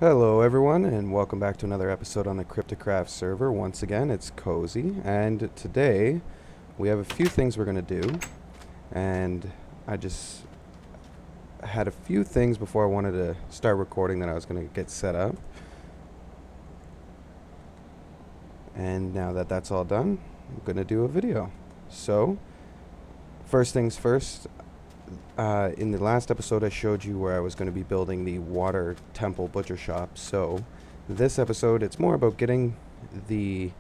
Hello everyone, and welcome back to another episode on the CryptiCraft server. Once again, it's Cozy, and today we have a few things we're going to do. And I just had a few things before I wanted to start recording that I was going to get set up. And now that that's all done, I'm going to do a video. So, first things first. In the last episode I showed you where I was going to be building the water temple butcher shop. So this episode it's more about getting the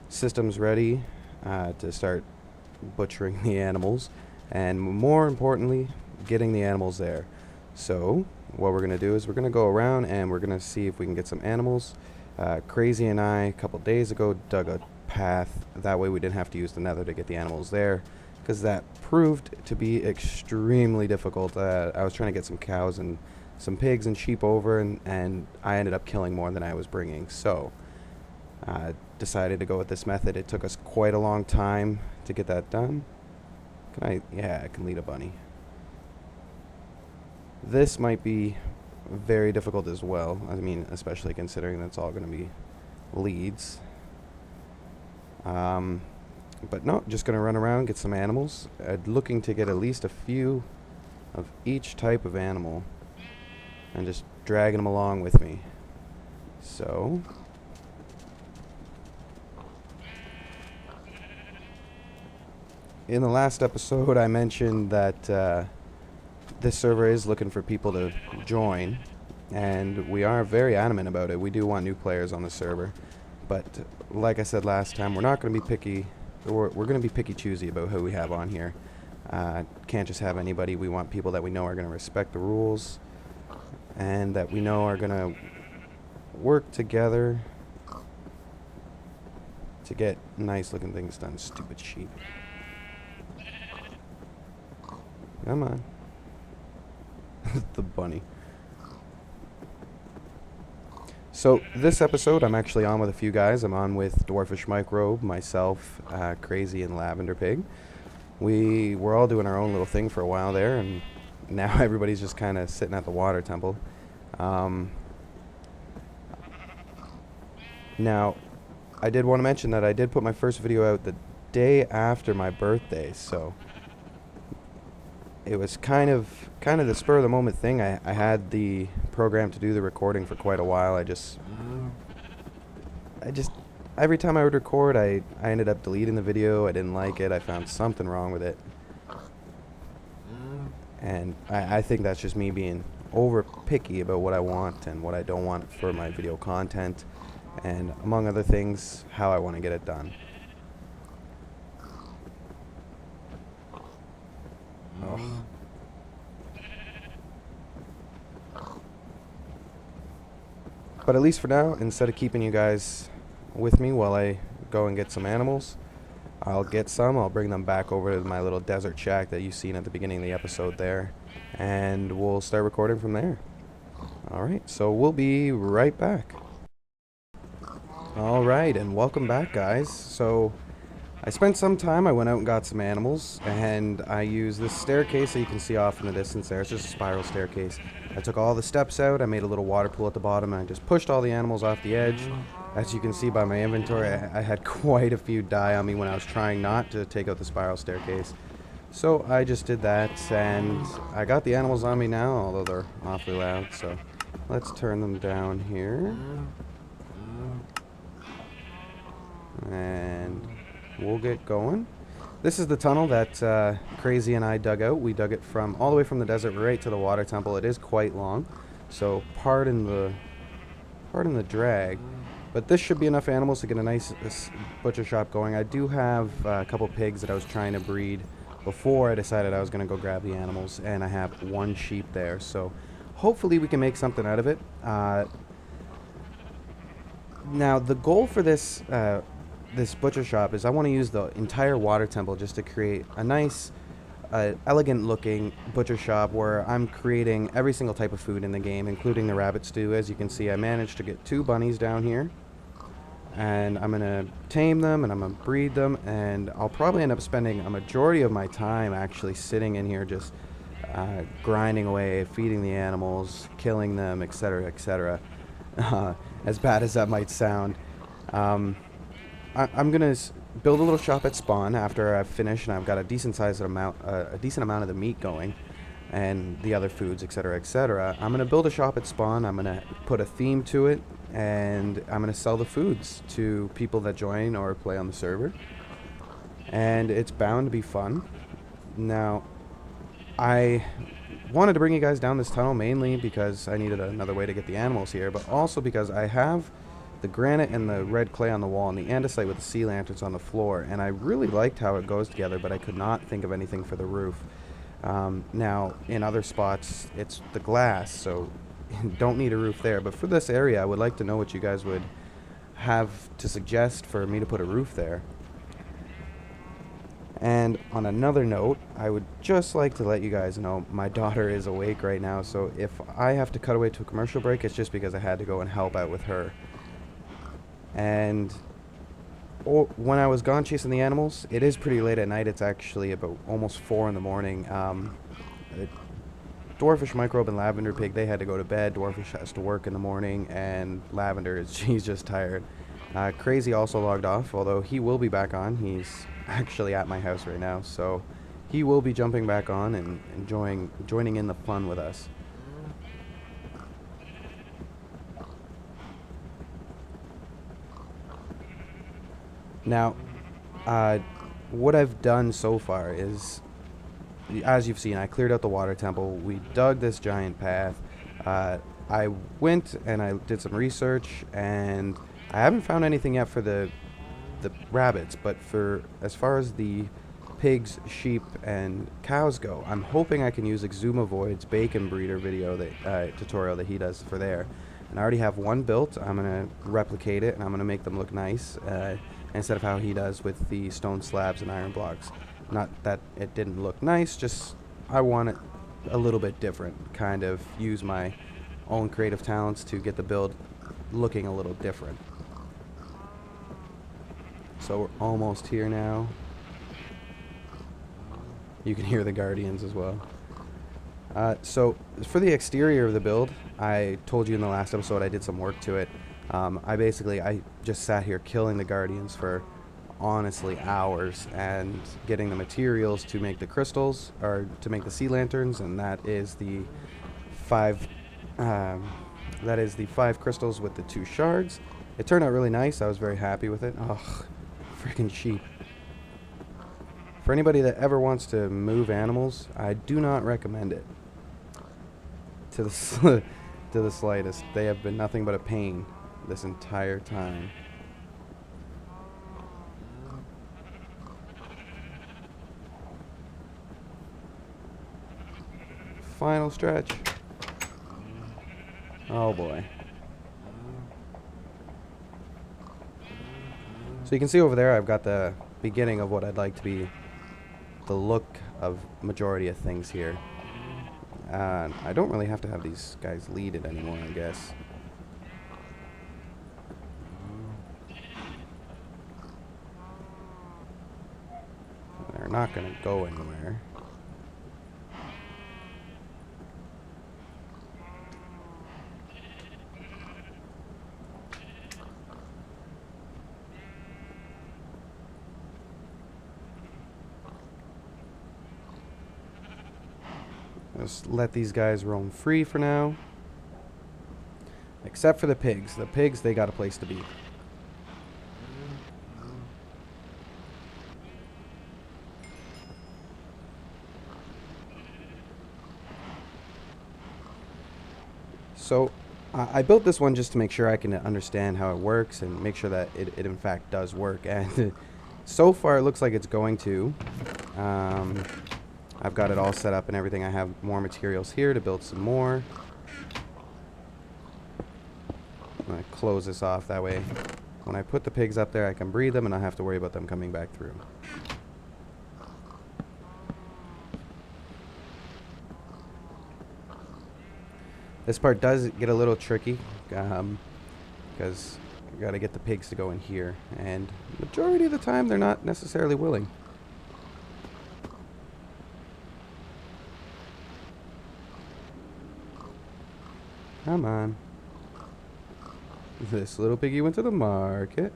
systems ready to start butchering the animals, and more importantly getting the animals there. So what we're going to do is we're going to go around and we're going to see if we can get some animals. Crazy and I a couple days ago dug a path, that way we didn't have to use the nether to get the animals there, because that proved to be extremely difficult. I was trying to get some cows and some pigs and sheep over, and I ended up killing more than I was bringing. So I decided to go with this method. It took us quite a long time to get that done. Yeah, I can lead a bunny. This might be very difficult as well. I mean, especially considering that's all going to be leads. But no, just going to run around, get some animals. Looking to get at least a few of each type of animal and just dragging them along with me. So, in the last episode I mentioned that this server is looking for people to join, and we are very adamant about it. We do want new players on the server, but like I said last time, we're not going to be picky. We're going to be picky choosy about who we have on here. Can't just have anybody. We want people that we know are going to respect the rules and that we know are going to work together to get nice looking things done. Stupid sheep. Come on. The bunny. So this episode I'm actually on with a few guys. I'm on with Dwarfish Microbe, myself, Crazy, and Lavender Pig. We were all doing our own little thing for a while there, and now everybody's just kind of sitting at the water temple. Now, I did want to mention that I did put my first video out the day after my birthday, so it was kind of the spur of the moment thing. I had the program to do the recording for quite a while. I just every time I would record, I ended up deleting the video. I didn't like it. I found something wrong with it, and I think that's just me being over picky about what I want and what I don't want for my video content, and among other things, how I want to get it done. Oh. But at least for now, instead of keeping you guys with me while I go and get some animals, I'll get some, I'll bring them back over to my little desert shack that you've seen at the beginning of the episode there, and we'll start recording from there. Alright, so we'll be right back. Alright, and welcome back, guys. So I spent some time, I went out and got some animals, and I used this staircase that you can see off in the distance there. It's just a spiral staircase. I took all the steps out, I made a little water pool at the bottom, and I just pushed all the animals off the edge. As you can see by my inventory, I had quite a few die on me when I was trying not to take out the spiral staircase. So I just did that, and I got the animals on me now, although they're awfully loud, so let's turn them down here. And we'll get going. This is the tunnel that Crazy and I dug out. We dug it from all the way from the desert right to the water temple. It is quite long, so pardon the drag, but this should be enough animals to get a nice butcher shop going. I do have a couple pigs that I was trying to breed before I decided I was going to go grab the animals, and I have one sheep there, so hopefully we can make something out of it. Now the goal for this butcher shop is I want to use the entire water temple just to create a nice elegant looking butcher shop where I'm creating every single type of food in the game, including the rabbit stew. As you can see, I managed to get 2 bunnies down here, and I'm gonna tame them and I'm gonna breed them, and I'll probably end up spending a majority of my time actually sitting in here just grinding away, feeding the animals, killing them, etc., etc. as bad as that might sound. I'm gonna build a little shop at spawn after I've finished and I've got a decent amount of the meat going, and the other foods, etc., etc. I'm gonna build a shop at spawn. I'm gonna put a theme to it, and I'm gonna sell the foods to people that join or play on the server. And it's bound to be fun. Now, I wanted to bring you guys down this tunnel mainly because I needed another way to get the animals here, but also because I have the granite and the red clay on the wall and the andesite with the sea lanterns on the floor, and I really liked how it goes together, but I could not think of anything for the roof. Now, in other spots, it's the glass, so don't need a roof there, but for this area, I would like to know what you guys would have to suggest for me to put a roof there. And on another note, I would just like to let you guys know my daughter is awake right now, so if I have to cut away to a commercial break, it's just because I had to go and help out with her. And when I was gone chasing the animals, it is pretty late at night. It's actually about almost 4 in the morning. Dwarfish, Microbe, and Lavender Pig, they had to go to bed. Dwarfish has to work in the morning, and Lavender, she's just tired. Crazy also logged off, although he will be back on. He's actually at my house right now, so he will be jumping back on and joining in the fun with us. Now, what I've done so far is, as you've seen, I cleared out the water temple. We dug this giant path. I went and I did some research, and I haven't found anything yet for the rabbits, but for as far as the pigs, sheep, and cows go, I'm hoping I can use Exuma Void's bacon breeder video tutorial that he does for there. And I already have one built. I'm gonna replicate it, and I'm gonna make them look nice instead of how he does with the stone slabs and iron blocks. Not that it didn't look nice, just I want it a little bit different. Kind of use my own creative talents to get the build looking a little different. So we're almost here now. You can hear the guardians as well. So for the exterior of the build, I told you in the last episode I did some work to it. I just sat here killing the guardians for honestly hours and getting the materials to make the crystals, or to make the sea lanterns, and that is the 5 crystals with the 2 shards. It turned out really nice. I was very happy with it. Oh, freaking sheep. For anybody that ever wants to move animals, I do not recommend it to the slightest. They have been nothing but a pain this entire time. Final stretch. Oh boy. So you can see over there I've got the beginning of what I'd like to be the look of majority of things here. I don't really have to have these guys lead it anymore, I guess. They're not gonna go anywhere. Just let these guys roam free for now. Except for the pigs. The pigs, they got a place to be. So, I built this one just to make sure I can understand how it works and make sure that it in fact does work. And so far it looks like it's going to. I've got it all set up and everything. I have more materials here to build some more. I'm going to close this off, that way when I put the pigs up there I can breed them and I don't have to worry about them coming back through. This part does get a little tricky because you got to get the pigs to go in here, and majority of the time they're not necessarily willing. Come on. This little piggy went to the market.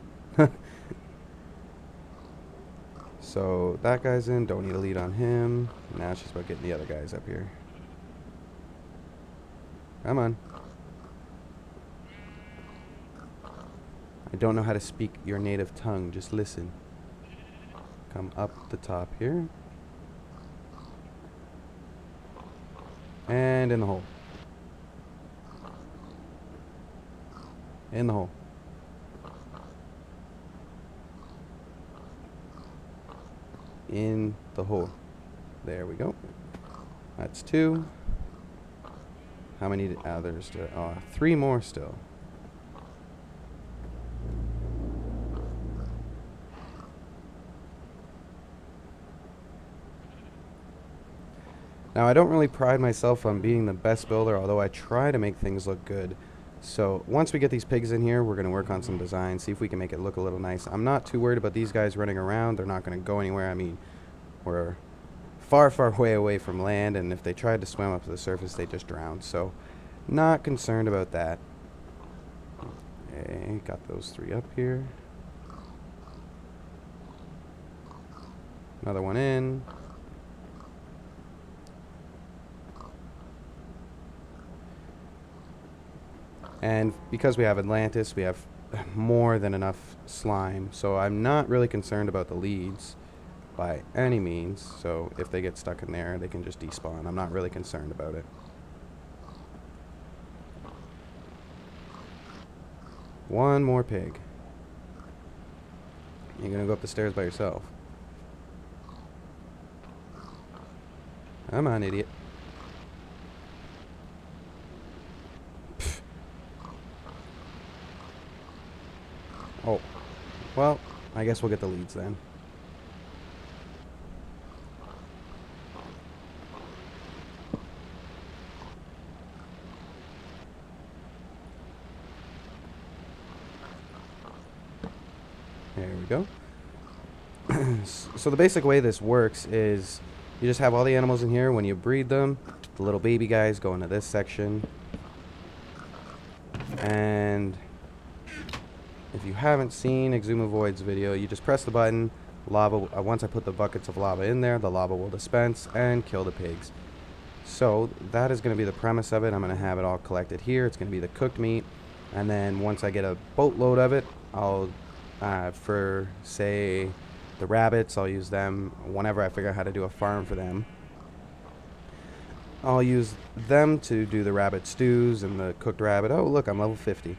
So that guy's in. Don't need a lead on him. Now it's just about getting the other guys up here. Come on. I don't know how to speak your native tongue. Just listen. Come up the top here. And in the hole. In the hole. In the hole. There we go. That's 2. How many? There's 3 more still. Now, I don't really pride myself on being the best builder, although I try to make things look good. So once we get these pigs in here, we're going to work on some design, see if we can make it look a little nice. I'm not too worried about these guys running around. They're not going to go anywhere. I mean, we're far, far way away from land, and if they tried to swim up to the surface, they just drown. So not concerned about that. Okay, got those 3 up here. Another one in. And because we have Atlantis, we have more than enough slime. So I'm not really concerned about the leads by any means. So if they get stuck in there, they can just despawn. I'm not really concerned about it. One more pig. You're going to go up the stairs by yourself. Come on, idiot. Oh, well, I guess we'll get the leads then. There we go. So the basic way this works is you just have all the animals in here. When you breed them, the little baby guys go into this section. And if you haven't seen Exuma Void's video, you just press the button. Lava. Once I put the buckets of lava in there, the lava will dispense and kill the pigs. So that is going to be the premise of it. I'm going to have it all collected here. It's going to be the cooked meat. And then once I get a boatload of it, I'll, for say the rabbits, I'll use them whenever I figure out how to do a farm for them. I'll use them to do the rabbit stews and the cooked rabbit. Oh, look, I'm level 50.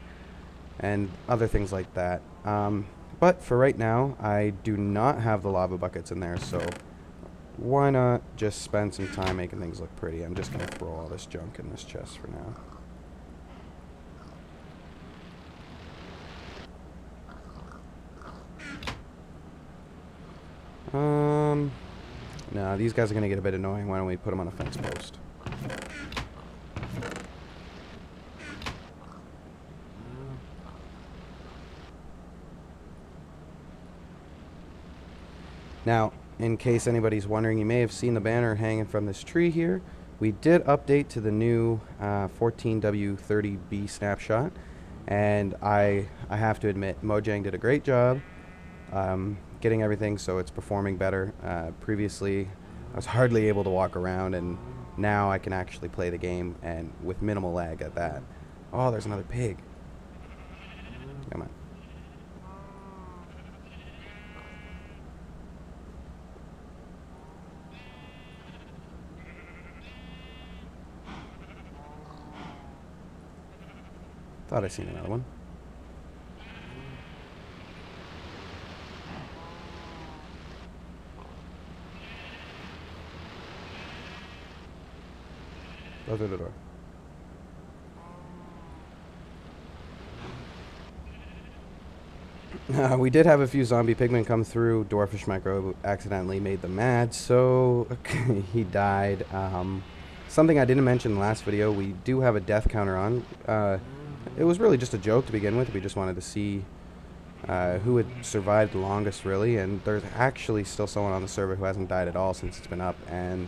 And other things like that. But for right now, I do not have the lava buckets in there, so why not just spend some time making things look pretty? I'm just going to throw all this junk in this chest for now. No, these guys are going to get a bit annoying. Why don't we put them on a fence post? Now, in case anybody's wondering, you may have seen the banner hanging from this tree here. We did update to the new 14W30B snapshot, and I have to admit, Mojang did a great job getting everything so it's performing better. Previously, I was hardly able to walk around, and now I can actually play the game, and with minimal lag at that. Oh, there's another pig. Come on. Thought I seen another one. Go through the door. We did have a few zombie pigmen come through. Dwarfish Micro accidentally made them mad, so he died. Something I didn't mention in the last video, we do have a death counter on. It was really just a joke to begin with. We just wanted to see who had survived the longest, really. And there's actually still someone on the server who hasn't died at all since it's been up. And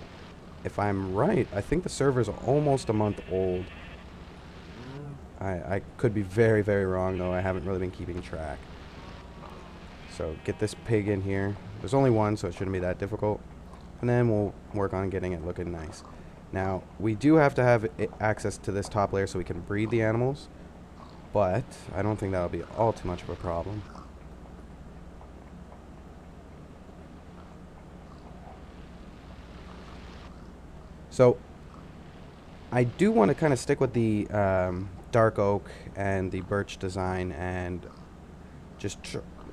if I'm right, I think the server's almost a month old. I could be very, very wrong, though. I haven't really been keeping track. So get this pig in here. There's only one, so it shouldn't be that difficult. And then we'll work on getting it looking nice. Now, we do have to have access to this top layer so we can breed the animals, but I don't think that'll be all too much of a problem. So, I do want to kind of stick with the dark oak and the birch design, and just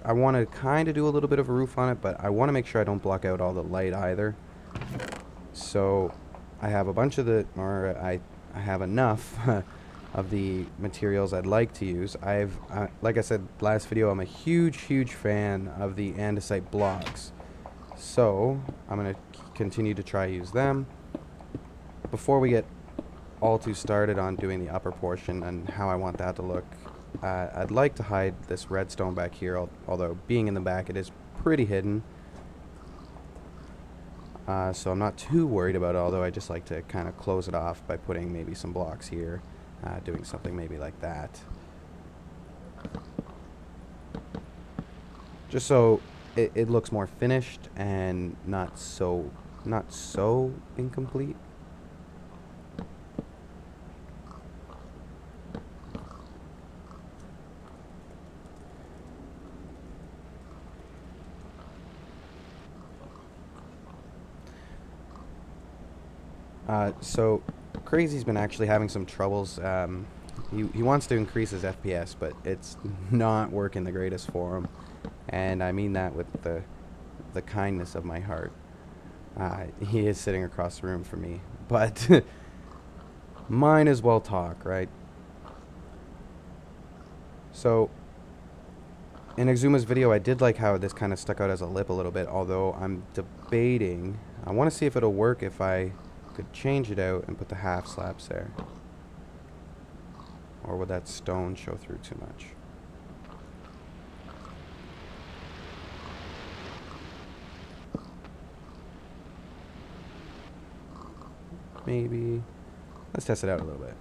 I want to kind of do a little bit of a roof on it, but I want to make sure I don't block out all the light either. So I have a bunch of the, or I have enough of the materials I'd like to use. Like I said last video, I'm a huge fan of the andesite blocks. So I'm going to continue to try use them. Before we get all too started on doing the upper portion and how I want that to look, I'd like to hide this redstone back here, although being in the back it is pretty hidden. So I'm not too worried about it, although I just like to kind of close it off by putting maybe some blocks here, doing something maybe like that. Just so it looks more finished and not so incomplete. So Crazy's been actually having some troubles. He wants to increase his FPS, but it's not working the greatest for him, and I mean that with the kindness of my heart. He is sitting across the room from me, but mine as well talk, right? So in Exuma's video, I did like how this kind of stuck out as a lip a little bit, although I'm debating. I want to see if it'll work if I could change it out and put the half slabs there. Or would that stone show through too much? Maybe. Let's test it out a little bit.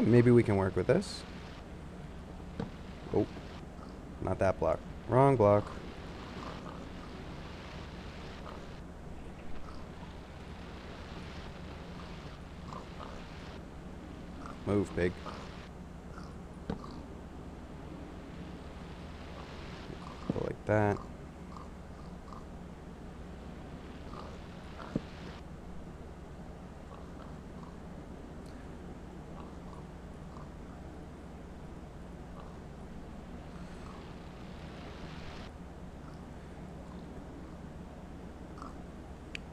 Maybe we can work with this. Oh, not that block. Wrong block. Move, pig. Go like that.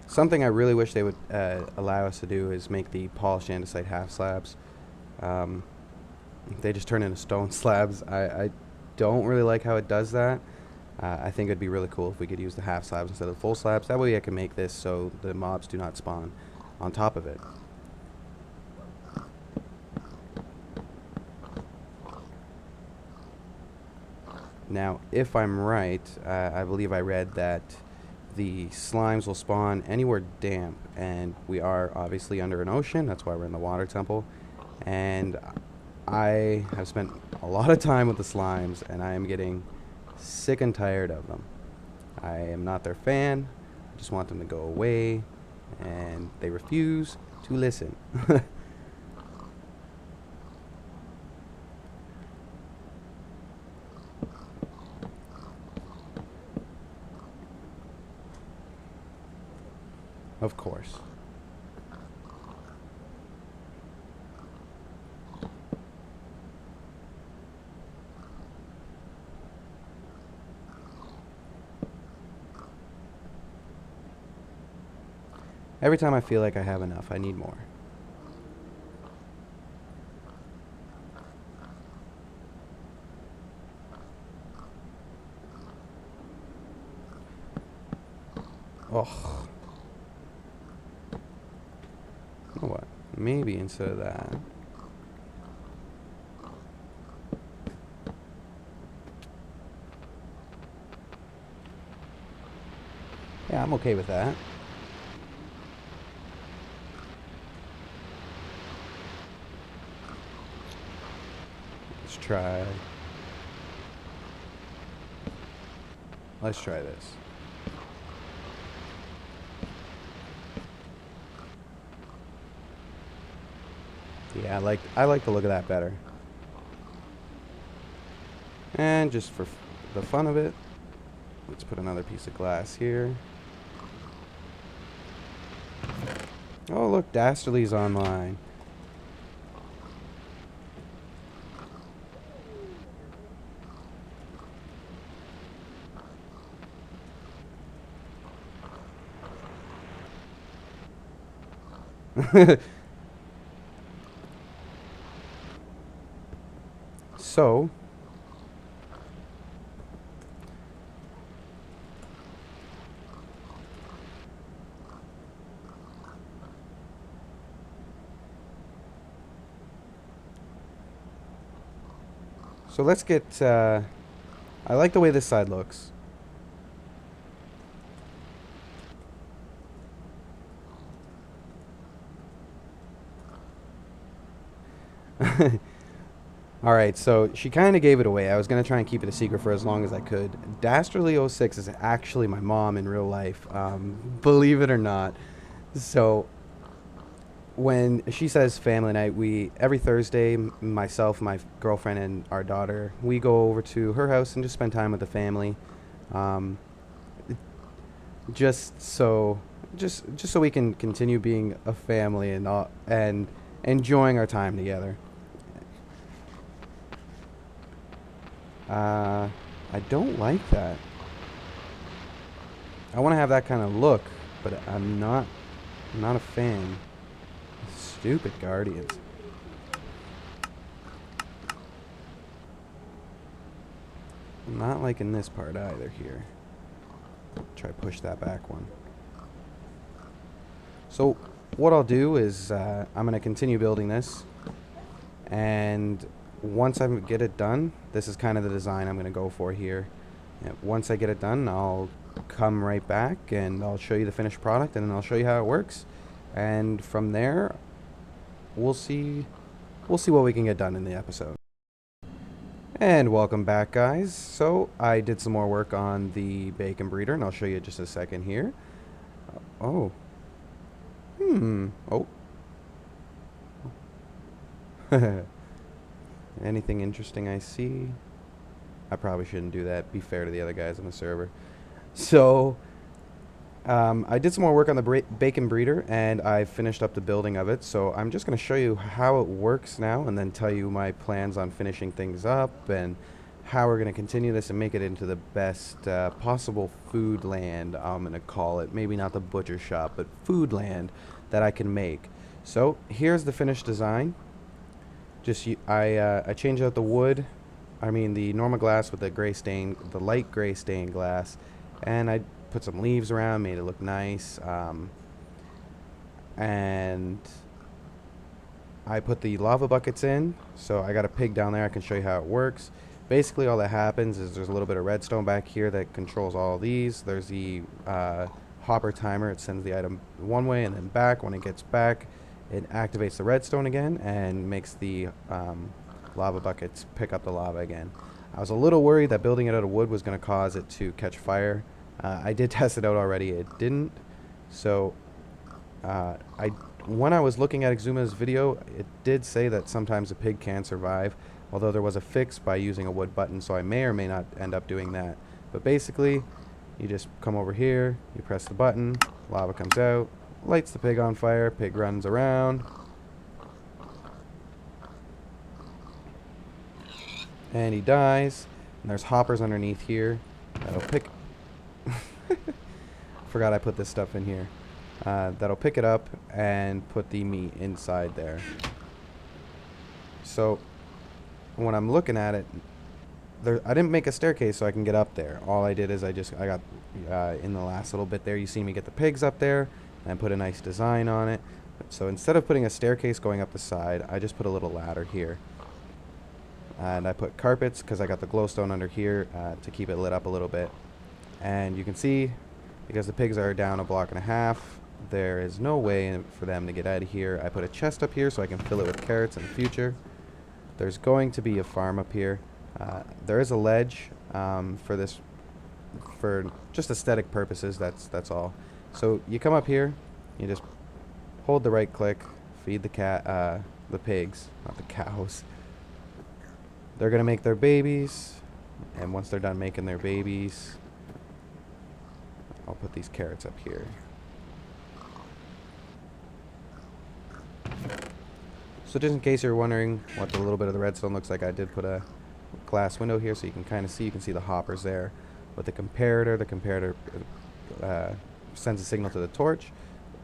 Something I really wish they would allow us to do is make the polished andesite half slabs. They just turn into stone slabs. I don't really like how it does that. I think it'd be really cool if we could use the half slabs instead of the full slabs. That way I can make this so the mobs do not spawn on top of it. Now, if I'm right, I believe I read that the slimes will spawn anywhere damp, and we are obviously under an ocean. That's why we're in the water temple. And I have spent a lot of time with the slimes, and I am getting sick and tired of them. I am not their fan. I just want them to go away, and they refuse to listen. Of course. Every time I feel like I have enough, I need more. Oh. You know what? Maybe instead of that, Yeah, I'm okay with that. Let's try. Let's try this. Yeah, I like the look of that better. And just for the fun of it, let's put another piece of glass here. Oh, look, Dastardly's online. So, let's get, I like the way this side looks. Alright, so she kind of gave it away. I was going to try and keep it a secret for as long as I could. Dastardly06 is actually my mom in real life, believe it or not. So, when she says family night, every Thursday, myself, my girlfriend, and our daughter, we go over to her house and just spend time with the family. Just so we can continue being a family and enjoying our time together. I don't like that. I want to have that kind of look, but I'm not a fan. Stupid Guardians. I'm not liking this part either here. Try to push that back one. So what I'll do is I'm going to continue building this, and once I get it done, this is kind of the design I'm going to go for here. Once I get it done, I'll come right back and I'll show you the finished product, and then I'll show you how it works, and from there we'll see what we can get done in the episode. And welcome back, guys. So I did some more work on the bacon breeder, and I'll show you just a second here. Oh. Anything interesting I see? I probably shouldn't do that. Be fair to the other guys on the server. So I did some more work on the bacon breeder, and I finished up the building of it. So I'm just going to show you how it works now, and then tell you my plans on finishing things up and how we're going to continue this and make it into the best possible food land, I'm going to call it. Maybe not the butcher shop, but food land that I can make. So here's the finished design. I changed out the wood, the normal glass with the light gray stained glass, and I put some leaves around, made it look nice, and I put the lava buckets in. So I got a pig down there. I can show you how it works. Basically all that happens is there's a little bit of redstone back here that controls all of these. There's the hopper timer. It sends the item one way and then back. When it gets back, it activates the redstone again and makes the lava buckets pick up the lava again. I was a little worried that building it out of wood was going to cause it to catch fire. I did test it out already. It didn't. So when I was looking at Exuma's video, it did say that sometimes a pig can survive, although there was a fix by using a wood button, so I may or may not end up doing that. But basically, you just come over here, you press the button, lava comes out, lights the pig on fire, pig runs around, and he dies. And there's hoppers underneath here that'll pick forgot I put this stuff in here. That'll pick it up and put the meat inside there. So when I'm looking at it, I didn't make a staircase so I can get up there. All I did is I got in the last little bit there, you see me get the pigs up there and put a nice design on it. So instead of putting a staircase going up the side, I just put a little ladder here. And I put carpets because I got the glowstone under here to keep it lit up a little bit. And you can see because the pigs are down a block and a half, there is no way for them to get out of here. I put a chest up here so I can fill it with carrots in the future. There's going to be a farm up here. There is a ledge for this, for just aesthetic purposes. That's all. So you come up here, you just hold the right click, feed the pigs, not the cows. They're gonna make their babies, and once they're done making their babies, I'll put these carrots up here. So just in case you're wondering what the little bit of the redstone looks like, I did put a glass window here so you can kind of see. You can see the hoppers there with the comparator. The comparator sends a signal to the torch.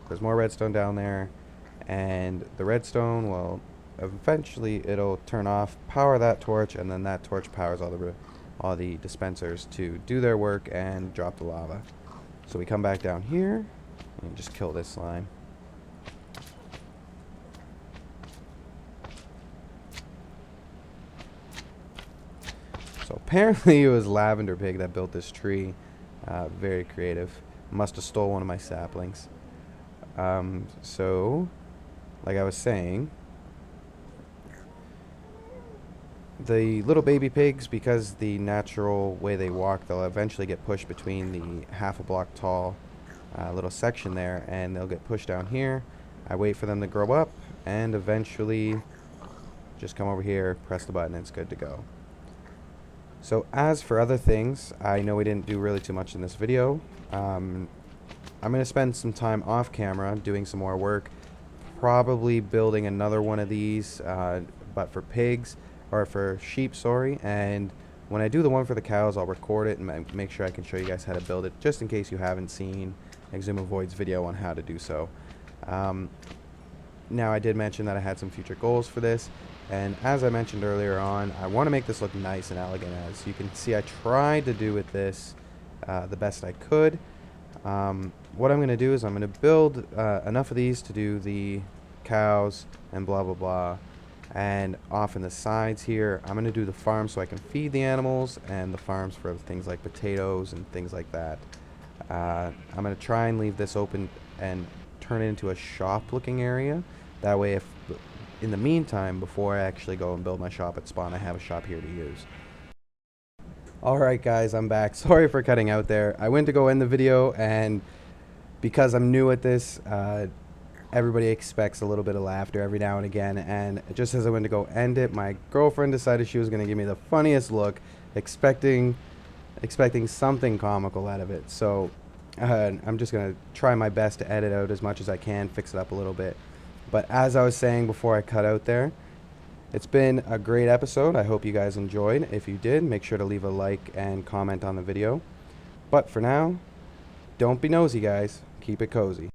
There's more redstone down there, and the redstone will eventually, it'll turn off, power that torch, and then that torch powers all the dispensers to do their work and drop the lava. So we come back down here and just kill this slime. So apparently it was Lavender Pig that built this tree. Very creative. Must have stole one of my saplings. So, like I was saying, the little baby pigs, because the natural way they walk, they'll eventually get pushed between the half a block tall little section there, and they'll get pushed down here. I wait for them to grow up, and eventually just come over here, press the button, and it's good to go. So as for other things, I know we didn't do really too much in this video. I'm going to spend some time off camera doing some more work, probably building another one of these, but for pigs, or for sheep, sorry. And when I do the one for the cows, I'll record it and make sure I can show you guys how to build it, just in case you haven't seen Exumavoid's video on how to do so. Now, I did mention that I had some future goals for this, and as I mentioned earlier on, I want to make this look nice and elegant. As you can see, I tried to do with this the best I could. What I'm going to do is I'm going to build enough of these to do the cows and blah blah blah, and off in the sides here I'm going to do the farm so I can feed the animals, and the farms for things like potatoes and things like that. I'm going to try and leave this open and turn it into a shop looking area. That way, if in the meantime, before I actually go and build my shop at spawn, I have a shop here to use. Alright guys, I'm back. Sorry for cutting out there. I went to go end the video, and because I'm new at this, everybody expects a little bit of laughter every now and again, and just as I went to go end it, my girlfriend decided she was going to give me the funniest look, expecting something comical out of it. So I'm just going to try my best to edit out as much as I can, fix it up a little bit. But as I was saying before I cut out there, it's been a great episode. I hope you guys enjoyed. If you did, make sure to leave a like and comment on the video. But for now, don't be nosy, guys. Keep it cozy.